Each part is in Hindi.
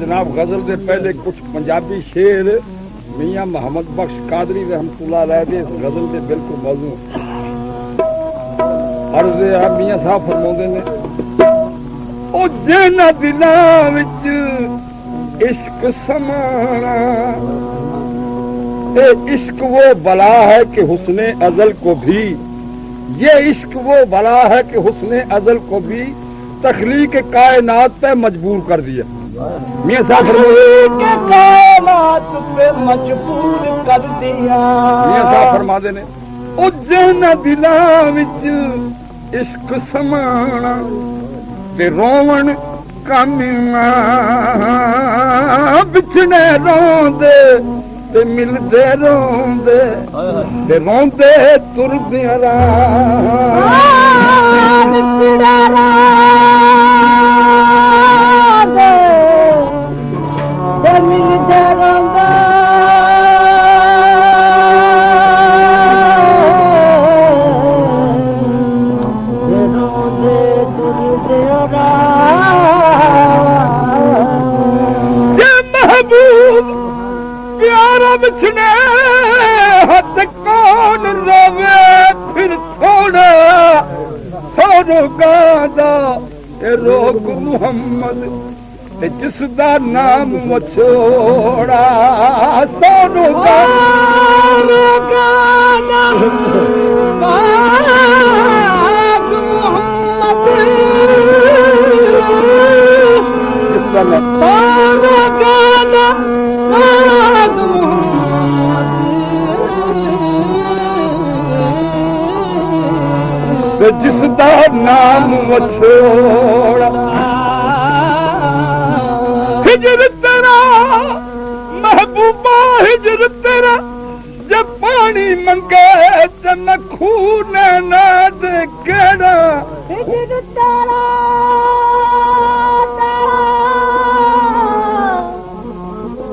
जनाब गजल से पहले कुछ पंजाबी शेर मियाँ मोहम्मद बख्श कादरी रहमतुल्लाह अलैह दे इस गजल से बिल्कुल मौजू अर्ज़ है। मियाँ साहब फरमाते ने ओ जिन्हां दिलां विच इश्क समाना, इश्क वो बला है कि हुस्ने अजल को भी, ये इश्क वो बला है कि हुस्ने अजल को भी तख्लीक कायनात पे मजबूर कर दिया। मियां साहब कायनात पे मजबूर कर दिया। मियां साहब फरमाते ने ओ जिन्हां दिलां विच इश्क समाना ते रोवण कामियां, बिछड़े रोंदे ते मिलदे रोंदे ते रोंदे तुरदियां राह, बिछड़ा रोंदे ते मिलदे रोंदे ते रोंदे तुरदियां राह। ये महबूब प्यारा बिछड़े हद कौन रोवे, फिर थोड़ा सोनो गादा रोग मुहम्मद जिसदा नाम मछोड़ा, सोनो गादा मुहम्मद जिसदा जिसदा नाम मछोड़ा। हिजर तेरा महबूबा हिजर तेरा, जब पानी मंगे तो न खून न दे केड़ा। हिजर तेरा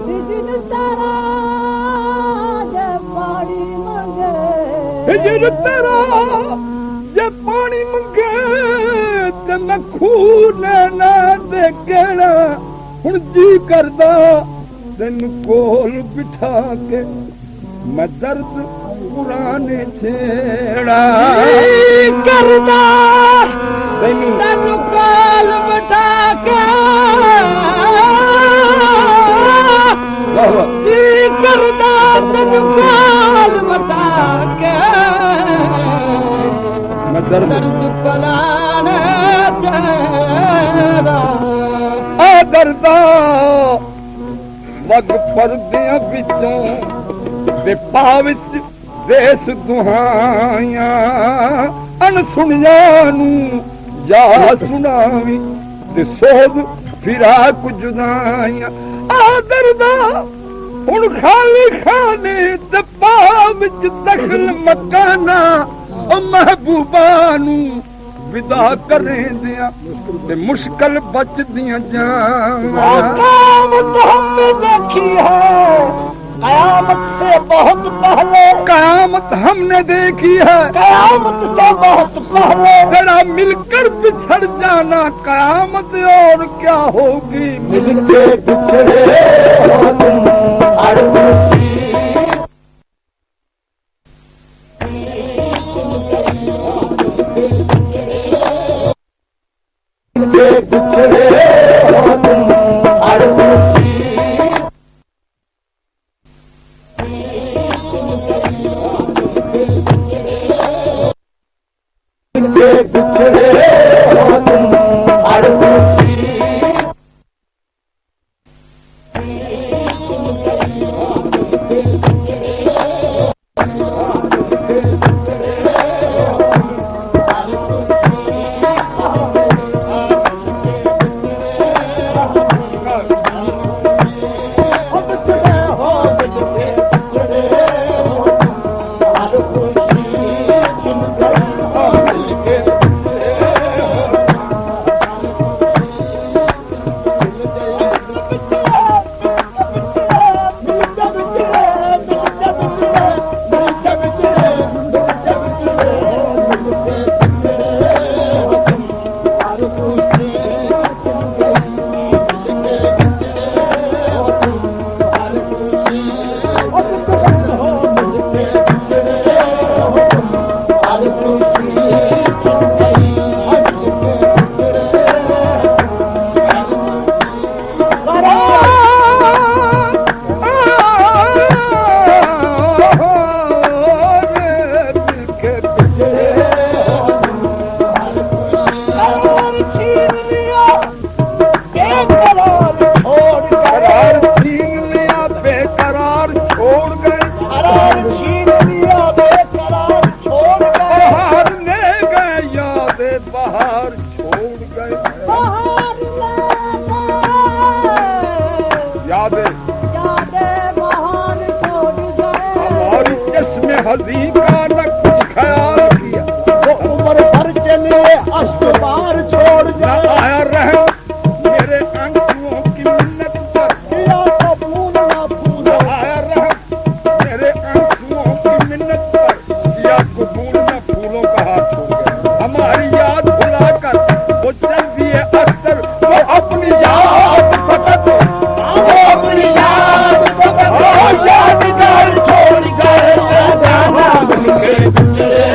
हिजर तेरा जब पानी मंगे, हिजर तेरा जब पानी मंगे ते मैं खून ना दे केड़ा। हुण जी करदा तेन कोल बिठा के मैं दर्द पुराने छेड़ा, करदा तेन कोल बिठा के जी करदा तेन कोल बिठा के दर्द पलाने आ दर्दा वग परदियां विचों ते पा विच देस दुहाइयां, अनसुनियां नूं जा सुनावी ते सोध फिरा कुछ जुदाइयां। आ दर्दा हुण खाली खाने ते पा विच दखल मकाना, ओ महबूबा नू विदा करेंदियां ते मुश्किल बचदियां जान। क़यामत हमने देखी है क़यामत से बहुत पहले, क़यामत हमने देखी है क़यामत से बहुत पहले। जरा मिलकर बिछड़ जाना क़यामत और क्या होगी, मिलके बिछड़े हो तुम हर हजी का न कुछ ख्याल किया, वो उम्र भर के लिए अष्टबार छोड़ न जाए, आया रहे मेरे आंसुओं की मिन्नत पर, किया कबूल न फूलों, आया रहे मेरे आंसुओं की मिन्नत पर, या कबूल न फूलों का हाथ छोड़ गया। हमारी याद भुलाकर वो चल दिए अक्सर, वो अपनी याद फकत, वो अपनी याद यादगार छोड़ गए, जाना मिलके गुजरे,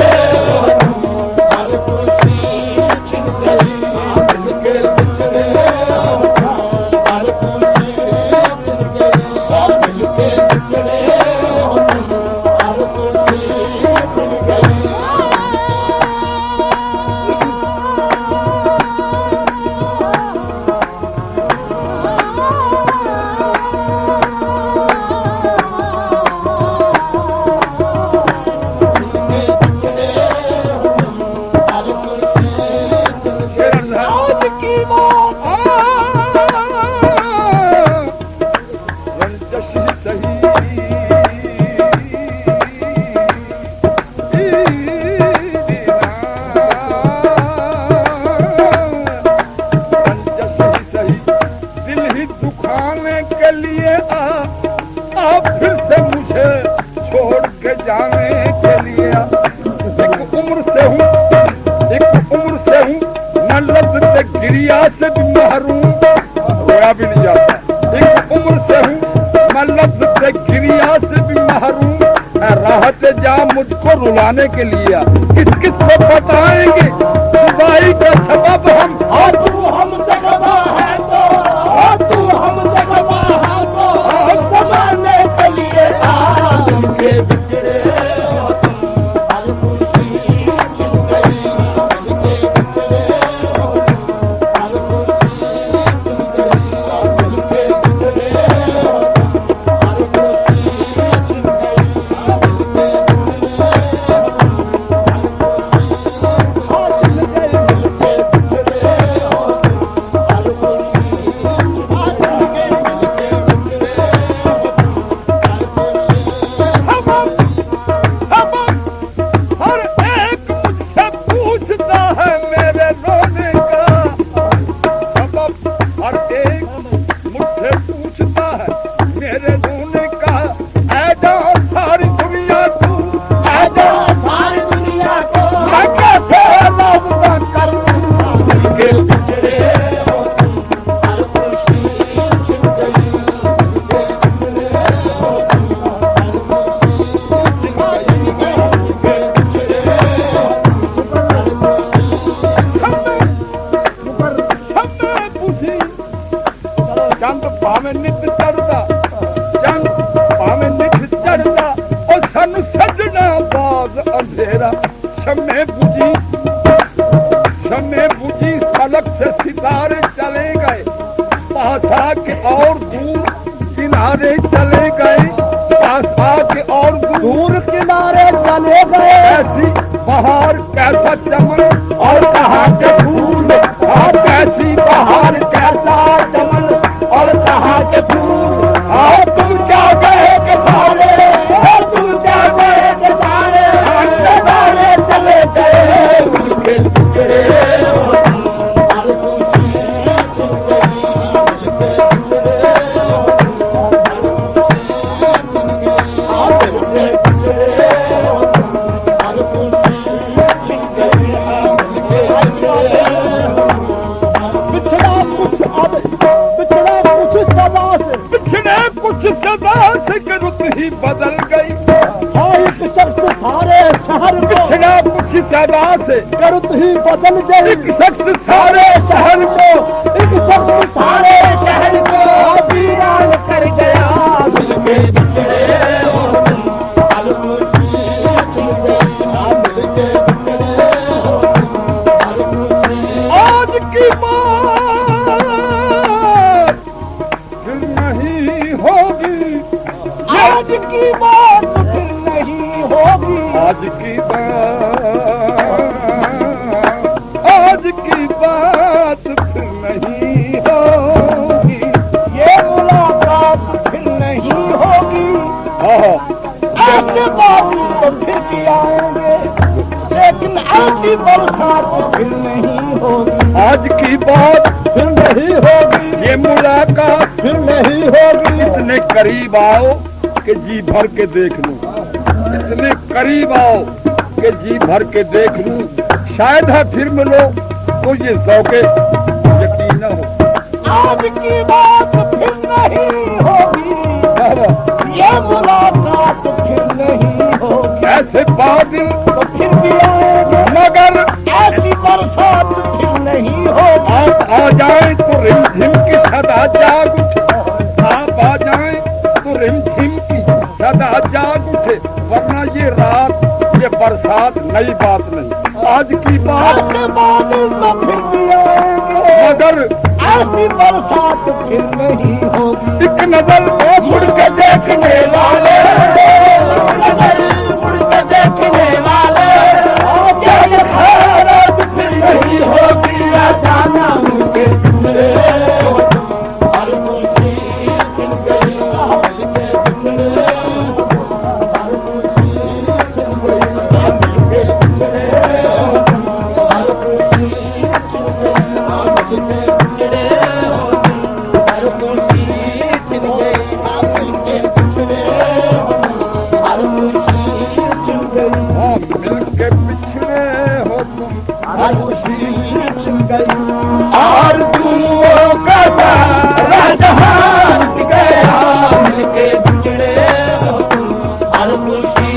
हर खुशी छिन गई, मिलके गुजरे, हर खुशी छिन गई, मिलके गुजरे, हर खुशी छिन गई। आज की बात रंजश सही रंजश सही, दिल ही दुखाने के लिए आप फिर से मुझे छोड़ के जाने के लिए एक उम्र से हूँ, एक उम्र से हूँ, न लफ्ज से गिरिया से भी महरूम, रोया भी नहीं जाता। एक उम्र से हूँ, न लफ्ज से गिरिया से भी महरूम, राहत जा मुझको रुलाने के लिए किस किस को बताएंगे जुदाई का सबब हम। तू हम जगवा है तू हम जगवा है तो जमाने के लिए मिलके बिछड़े, हर खुशी छिन गई, मिलके बिछड़े, हर खुशी छिन गई, मिलके बिछड़े, हर खुशी छिन गई, मिलके हर एक मुझसे पूछता है मेरे रोने का सबब, हर एक मुझसे पूछता है मेरे रोने का, ऐसा सारी दुनिया तू, ऐसा सारी दुनिया को मैं कैसे लापता करूं। मिलके बिछड़े, हर खुशी छिन गई, मिलके बिछड़े, हर खुशी छिन गई, मिलके बिछड़े, हर खुशी चंद पावे नित चढ़दा, चंद पावे नित चढ़दा, और सन सजना बाज अंधेरा, शमे बुझी सड़क से सितारे चले गए, पास आके और दूर किनारे चले गए, पास आके और दूर किनारे चले गए, कैसी बहार कैसा चमन और कहाँ के फूल, और कैसी बहार कैसा चमन और कहाँ के फूल, और तुम क्या गए के सारे, और तुम क्या गए के सारे, सारे चले गए मिलके बिछड़े, हर खुशी छिन गई, मिलके बिछड़े, हर खुशी छिन गई, मिलके बिछड़े, हर खुशी छिन गई, मिलके बिछड़े, बिछड़ा कुछ अब, बिछड़ा कुछ सदा से, पिछड़े कुछ सदा से कि रुत ही बदल गई, एक शख्स सारे शहर को, पिछड़ा कुछ सदा से गरुत ही बदल गई, एक शख्स सारे शहर को, एक शख्स सारे शहर को वीरान कर गया, मिलके बिछड़े, हर खुशी छिन गई, मिलके बिछड़े, हर खुशी। आज की बात फिर नहीं होगी, आज की बात फिर नहीं होगी, आज की बात फिर नहीं होगी, ये मुलाकात फिर नहीं होगी, हाँ ऐसे बात तो फिर ऐसी बरसात फिर नहीं होगी, आज की बात फिर नहीं होगी, ये मुलाकात फिर नहीं होगी। इतने करीब आओ कि जी भर के देख लूं, इतने करीब आओ कि जी भर के देख लूं, शायद है फिर मिलो तो ये सौके यकीन न हो। आज की बात फिर नहीं होगी, ये मुलाकात फिर नहीं होगी। ऐसे बादल तो फिर भी आएंगे, मगर ऐसी बरसात फिर नहीं होगी। आप आ जाए तो रिमझिम की सदा जाग उठे, आप आ जाए तो रिमझिम की सदा जाग उठे, वरना ये रात ये बरसात नई बात नहीं। आज की बात ऐसे बादल तो फिर भी आएंगे, मगर ऐसी बरसात फिर नहीं होगी। एक नजर मुड़ के देखने वाले, नजर मुड़ के देखने वाले, क्या ये खैरात फिर नहीं होगी। या जाना मुझे तुमरे हर खुशी छिन गई, मिलके तुमरे हर खुशी छिन गई, मिलके तुमरे हर खुशी छिन गई, मिलके तुमरे हर खुशी छिन गई, मिलके तुमरे हर खुशी छिन गई, हाँ मिल के पिछड़े हो तुम, हर खुशी छिन गई। और तुमों का राजहान गया, मिलके बिछड़े हो तुम, हर खुशी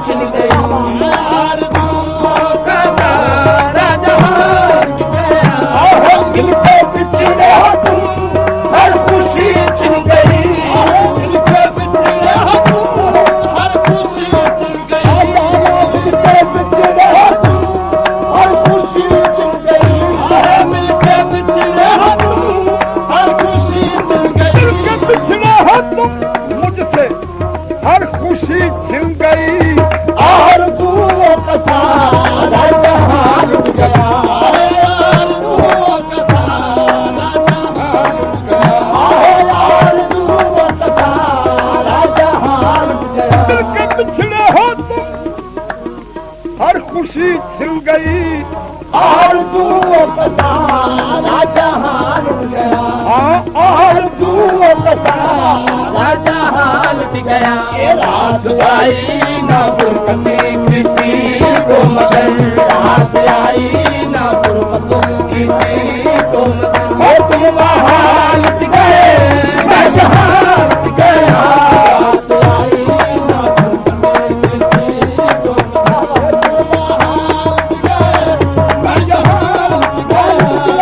छिन गई। और तुमों का राजहान गया, मिलके बिछड़े हो तुम, हर खुशी छिन गई। मिलके बिछड़े हो तुम, हर खुशी छिन गई। मिलके बिछड़े हो तुम, हर खुशी छिन गई। मिलके बिछड़े हो तुम, हर खुशी छिन गई। मिल के पिछड़े हो तुम मुझसे, हर खुशी छिन गई। और दुओं का सारा जहान उठ गया, और दुओं का सारा जहान उठ गया, और दुओं का सारा जहान उठ गया। मिल के पिछड़े हो तुम, हर खुशी छिन गई। और दुओं का सारा जहान उठ गया, और दुओं का सारा जहान उठ गया। ये रात आई ना फुरकते किसी को मगर, रात आई ना फुरकतों किसी को मगर। वो तुम वहाँ लुट गए, मैं जहाँ लुट गया। रात आई ना फुरकते किसी को मगर, वो तुम वहाँ लुट गए, मैं जहाँ लुट गया।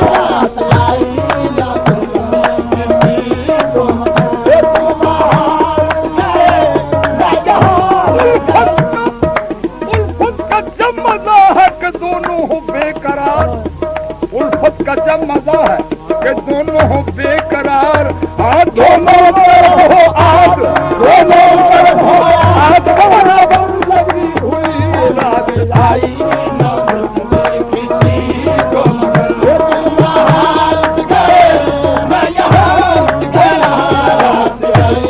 रात आई ना फुरकते किसी को मगर, वो तुम वहाँ लुट गए, मैं जहाँ लुट गया। उल्फत का जब मजा है कि दोनों हो बेकरार, उल्फत का जब मजा है कि दोनों हो बेकरार। हाँ दोनों तरफ हो आग, दोनों तरफ हो आग, बराबर लगी हुई रात आई। ना फुरकते किसी को मगर, वो तुम वहाँ लुट गए, मैं यहाँ लुट गया। रात आई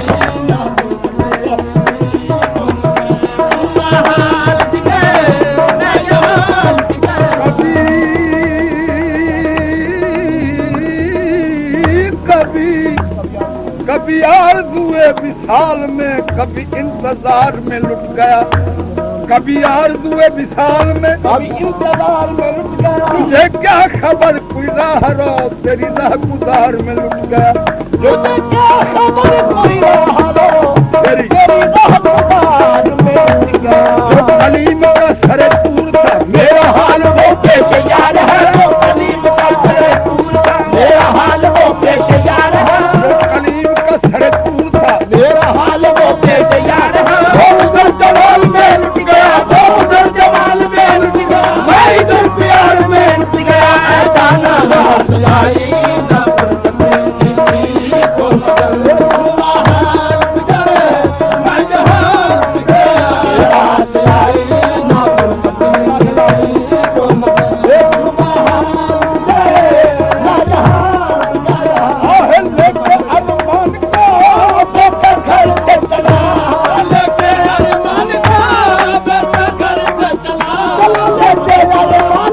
ना फुरकते किसी को मगर, तुम वहाँ लुट गए, मैं यहाँ लुट गया। कभी कभी आरज़ुए विशाल में, कभी इंतजार में लुट गया। कभी आरज़ुए विशाल में, कभी इंतजार में लुट गया। तुझे क्या खबर कोई राह रो तेरी राह गुजार में लुट गया। तुझे क्या खबर कोई राह रो तेरी तेरी राह गुजार में लुट गया। जो कलीम का सरे तूर था मेरा हाल वो पेश यार है, वो कलीम का सरे तूर था। मेरा हाल वो पेश यार है, जो कलीम का सरे तूर था। मेरा हाल वो पेश यार है। वो उधर जमाल में लुट गया, वो उधर जमाल में लुट गया, मैं इधर प्यार में लुट गया। ऐसा ना रात आई ना फुरकते किसी को मगर, वो तुम वहाँ लुट गए, मैं जहाँ लुट गया। रात आई ना फुरकते किसी को मगर, वो तुम वहाँ लुट गए, मैं जहाँ लुट गया। आहे लेके अरमान का बेटा घर से चला, लेके अरमान का बेटा घर से चला, लेके अरमान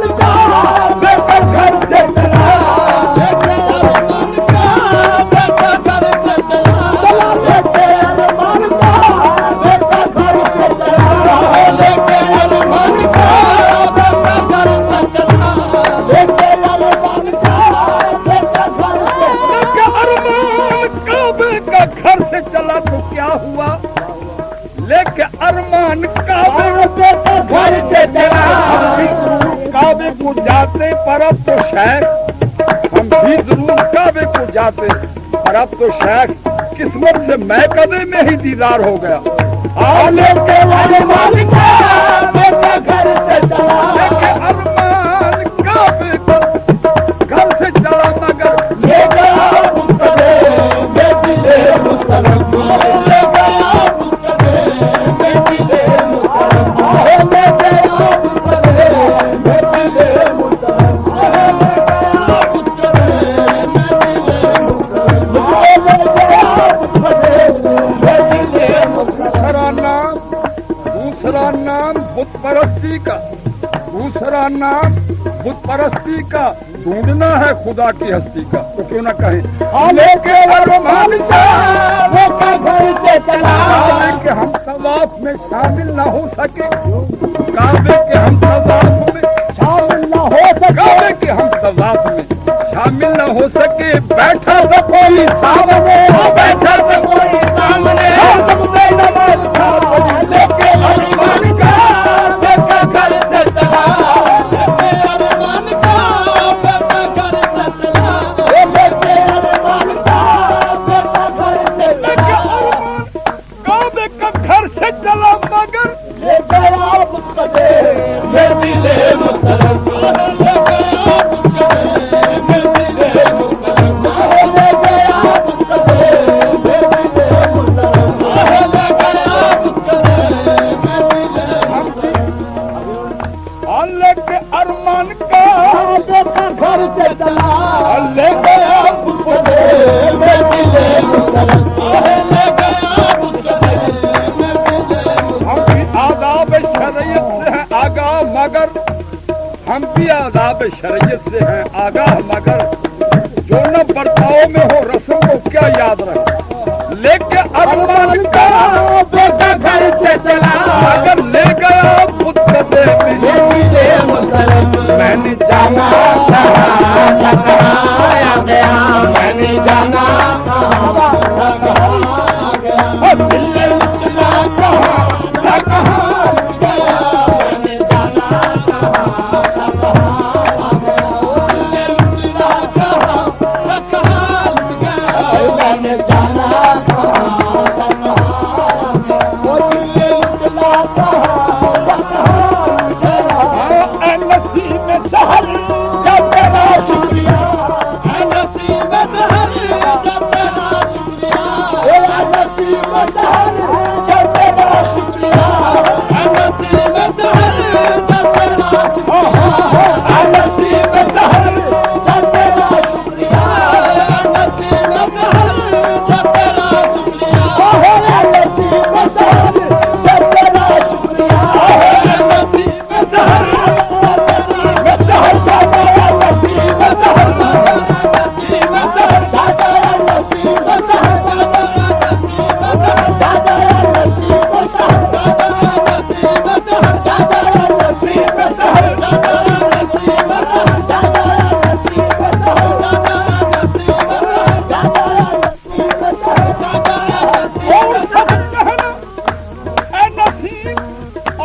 अब तो शेख हम भी जरूर काबे को जाते, और अब तो शेख किस्मत से मैं कदे में ही दीदार हो गया। आले के अरमान का बेटा घर से चला, अरमान काबे को घर से चला मगर ले गया मुस्तफे बेटी ले मुस्तफे, ले गया मुस्तफे बेटी ले मुस्तफे, ले गया मुस्तफे बेटी ले मुस्तफे, दूसरा नाम बुत परस्ती का, दूसरा नाम बुत परस्ती का ढूंढना है खुदा की हस्ती का, तो क्यों ना कहें आले के अरमान का बेटा घर से चला, काबे के हम तवाफ में शामिल न हो सके, काबे के हम तवाफ में शामिल न हो सके, काबे के हम तवाफ में शामिल न हो सके, बैठा था कोई सामने बैठा था कोई सामने, सबसे नमाज था लेके अरमान का बेटा घर से चला, लेके अरमान का बेटा घर से चला, लेके अरमान का बेटा घर से चला, काबे का घर से चला मगर ले गया मुस्तफे बेटी ले मुस्तफे, ले गया मुस्तफे बेटी ले मुस्तफे, ले गया मुस्तफे बेटी ले मुस्तफे, ले गया मुस्तफे बेटी ले मुस्तफे, अल्लाह के अरमान का बेटा घर से चला, ले गया मुस्तफे बेटी ले मुस्तफे, ले गया मुस्तफे बेटी ले मुस्तफे, हम भी आदाब शरीयत से हैं आगाह मगर, हम भी आदाब शरीयत से हैं आगाह मगर, जो न बर्ताव में हो रस्म को क्या याद रहे, लेके अरमान का बेटा घर से चला, मगर ले गया बुत कदे में, बेटी ले मुस्तफे, मैंने जाना कहाँ गया, मैंने जाना कहाँ गया, दिल ने उतना कहाँ गया, मैंने जाना कहाँ गया, दिल ने उतना कहाँ गया, मैंने जाना कहाँ गया, दिल ने उतना कहाँ गया, नसीब में शहर जब तेरा शुक्रिया, नसीब में शहर जब तेरा शुक्रिया, नसीब में शहर जब तेरा शुक्रिया, नसीब में शहर जब तेरा शुक्रिया, नसीब में शहर जब तेरा शुक्रिया, नसीब में शहर जब तेरा शुक्रिया, नसीब में शहर जब तेरा शुक्रिया, नसीब में शहर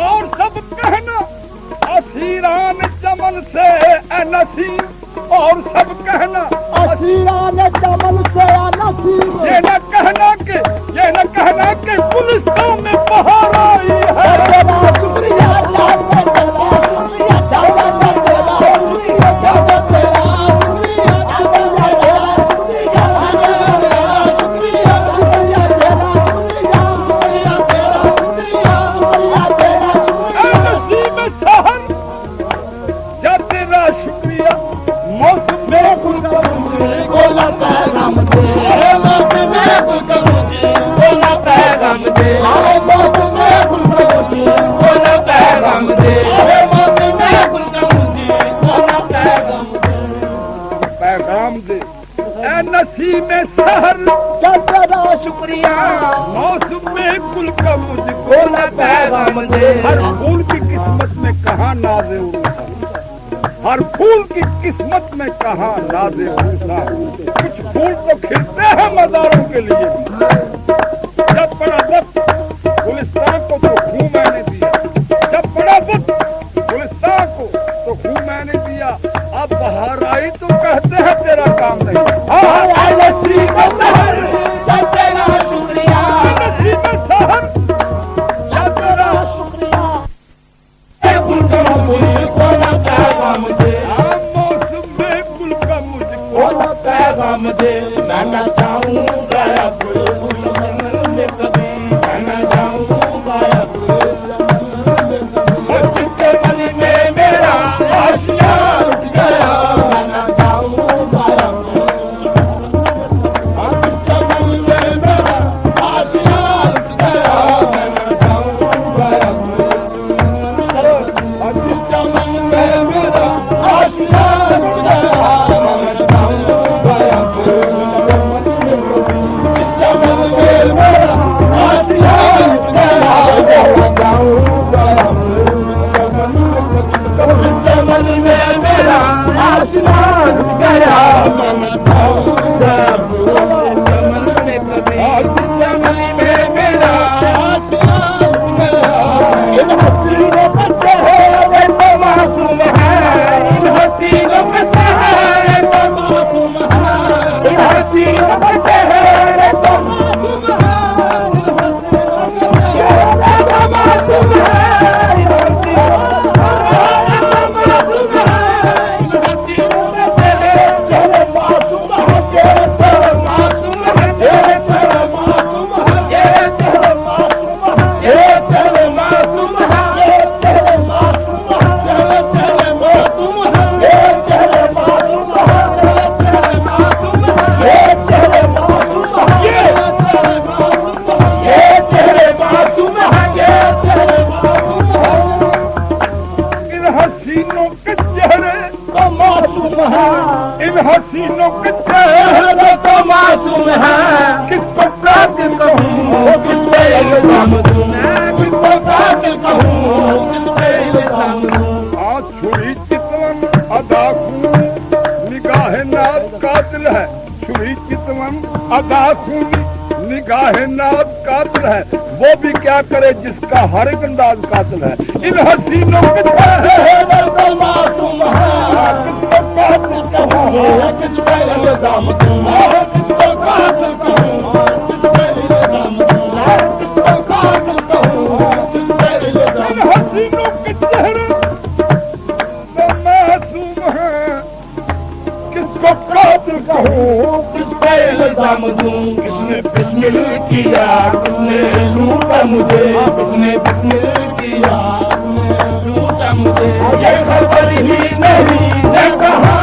और सब कहना असीरान चमन से नसीब, और सब कहना असीरान चमन से नसीब, ये न कहना के गुलिस्तान में बहार आई है, तेरा शुक्रिया तेरा जब तेरा शुक्रिया मौसम मेरे कुल का बोला पैगाम दे, मौसम मेरे कुल का बोला पैगाम दे, मौसम मेरे कुल का बोला पैगाम दे, मौसम मेरे कुल का बोला पैगाम दे, पैगाम दे ए नसीब में शहर जब तेरा शुक्रिया मौसम में कुल का मुझको बोला पैगाम दे, हर फूल की किस्मत में कहाँ नाज़े उड़ता, हर फूल की किस्मत में कहाँ नाज़े उड़ता, कुछ फूल तो खिलते हैं मज़ारों के लिए, जब बड़ा वक्त गुलिस्तान को तो खून मैंने दिया, जब बड़ा वक्त गुलिस्तान को तो खून मैंने दिया, अब बहार तेरा काम नहीं। लस्सी का शहर या तेरा शुक्रिया, लस्सी का शहर या तेरा शुक्रिया, गुल का मुझको लगता है मुझे, मौसम में गुल का मुझको लगता है मुझे, मैं चाहूँगा बुलबुल में कभी, मैं जाऊँगा जिसके मन में मेरा आशिया उठ गया, मैं जाऊँगा जिसके मन में मेरा आशिया उठ गया, मैं जाऊँगा जिसके मन में मेरा आशिया उठ गया, मैं जाऊँगा जिसके मन में मेरा आशिया उठ गया, मैं जाऊँगा मन में मेरा आसमान गया, मन जाऊँगा मन में कभी, मन में मेरा आसमान गया। इन हसीनों का चेहरे तो मासूम है, इन हसीनों का चेहरे तो मासूम है, इन हसीनों का चेहरे तो मासूम है, मासूम है। इन हसीनों के चेहरे तो मासूम है, किसको कातिल कहूँ, किस पे इल्जाम दूँ, किसको कातिल कहूँ, किस पे इल्जाम दूँ। आज छुरी चितवन अदा खून, निगाह नाज कातिल है, छुरी चितवन अदा खून, निगाह नाज कातिल है, वो भी क्या करे जिसका हर एक अंदाज कातिल है। इन हसीनों के चेहरे तो मासूम है, किसको कातिल कहूँ, किस पे इल्जाम दूँ, किसको कातिल कहूँ, किस पे इल्जाम दूँ, किसको कातिल कहूँ, किस पे इल्जाम। इन हसीनों के चेहरे तो मासूम है, किसको कातिल कहूँ, किस पे इल्जाम दूँ। किसने बिस्मिल किया, किसने लूटा मुझे, किसने बिस्मिल किया, किसने लूटा मुझे, ये खबर ही नहीं न कहा